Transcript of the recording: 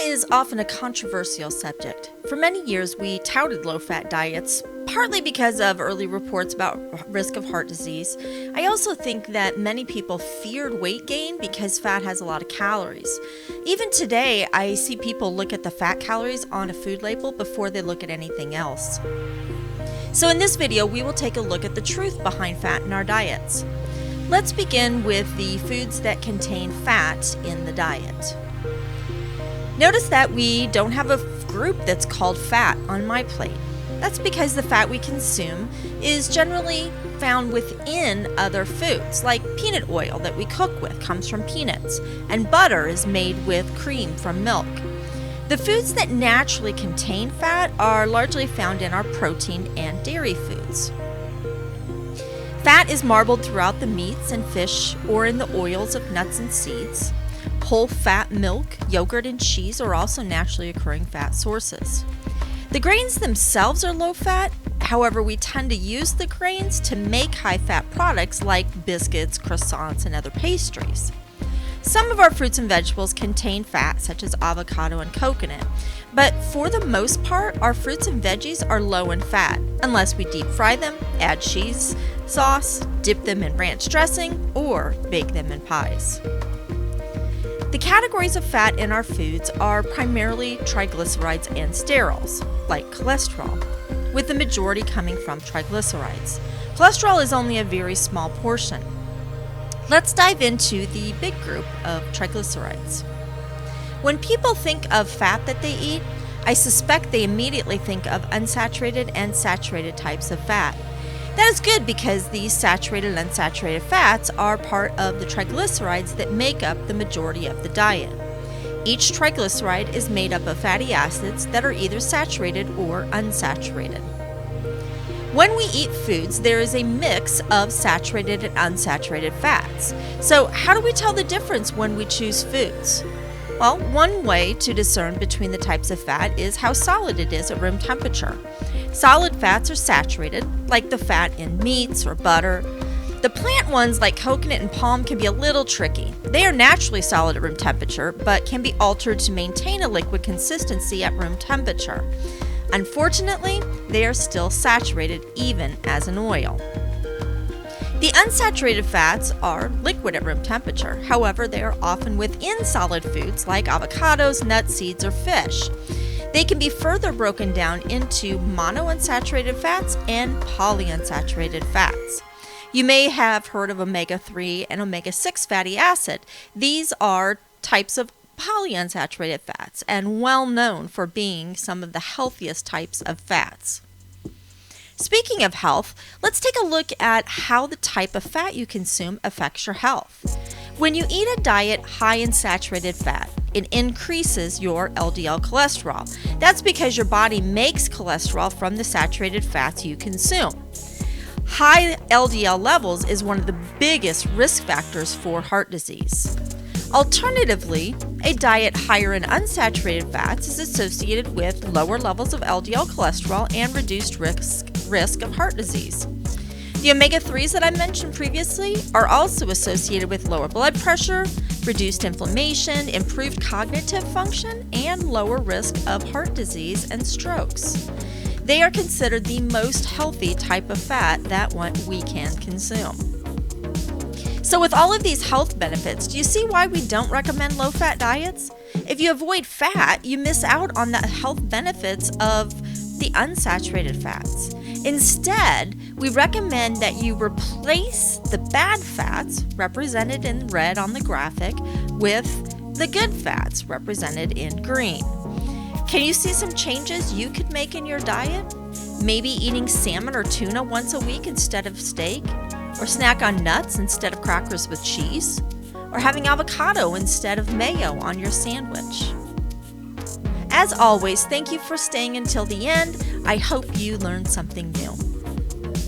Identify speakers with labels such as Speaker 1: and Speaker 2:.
Speaker 1: is often a controversial subject. For many years, we touted low-fat diets, partly because of early reports about risk of heart disease. I also think that many people feared weight gain because fat has a lot of calories. Even today, I see people look at the fat calories on a food label before they look at anything else. So in this video, we will take a look at the truth behind fat in our diets. Let's begin with the foods that contain fat in the diet. Notice that we don't have a group that's called fat on my plate. That's because the fat we consume is generally found within other foods, like peanut oil that we cook with comes from peanuts, and butter is made with cream from milk. The foods that naturally contain fat are largely found in our protein and dairy foods. Fat is marbled throughout the meats and fish or in the oils of nuts and seeds. Whole fat milk, yogurt, and cheese are also naturally occurring fat sources. The grains themselves are low fat, however, we tend to use the grains to make high fat products like biscuits, croissants, and other pastries. Some of our fruits and vegetables contain fat, such as avocado and coconut, but for the most part, our fruits and veggies are low in fat, unless we deep fry them, add cheese sauce, dip them in ranch dressing, or bake them in pies. The categories of fat in our foods are primarily triglycerides and sterols, like cholesterol, with the majority coming from triglycerides. Cholesterol is only a very small portion. Let's dive into the big group of triglycerides. When people think of fat that they eat, I suspect they immediately think of unsaturated and saturated types of fat. That is good because these saturated and unsaturated fats are part of the triglycerides that make up the majority of the diet. Each triglyceride is made up of fatty acids that are either saturated or unsaturated. When we eat foods, there is a mix of saturated and unsaturated fats. So how do we tell the difference when we choose foods? Well, one way to discern between the types of fat is how solid it is at room temperature. Solid fats are saturated, like the fat in meats or butter. The plant ones, like coconut and palm, can be a little tricky. They are naturally solid at room temperature, but can be altered to maintain a liquid consistency at room temperature. Unfortunately, they are still saturated even as an oil. The unsaturated fats are liquid at room temperature. However, they are often within solid foods like avocados, nuts, seeds, or fish. They can be further broken down into monounsaturated fats and polyunsaturated fats. You may have heard of omega-3 and omega-6 fatty acid. These are types of polyunsaturated fats and well known for being some of the healthiest types of fats. Speaking of health, let's take a look at how the type of fat you consume affects your health. When you eat a diet high in saturated fat, it increases your LDL cholesterol. That's because your body makes cholesterol from the saturated fats you consume. High LDL levels is one of the biggest risk factors for heart disease. Alternatively, a diet higher in unsaturated fats is associated with lower levels of LDL cholesterol and reduced risk of heart disease. The omega-3s that I mentioned previously are also associated with lower blood pressure, reduced inflammation, improved cognitive function, and lower risk of heart disease and strokes. They are considered the most healthy type of fat that we can consume. So with all of these health benefits, do you see why we don't recommend low-fat diets? If you avoid fat, you miss out on the health benefits of the unsaturated fats. Instead, we recommend that you replace the bad fats, represented in red on the graphic, with the good fats, represented in green. Can you see some changes you could make in your diet? Maybe eating salmon or tuna once a week instead of steak? Or snack on nuts instead of crackers with cheese? Or having avocado instead of mayo on your sandwich? As always, thank you for staying until the end. I hope you learned something new.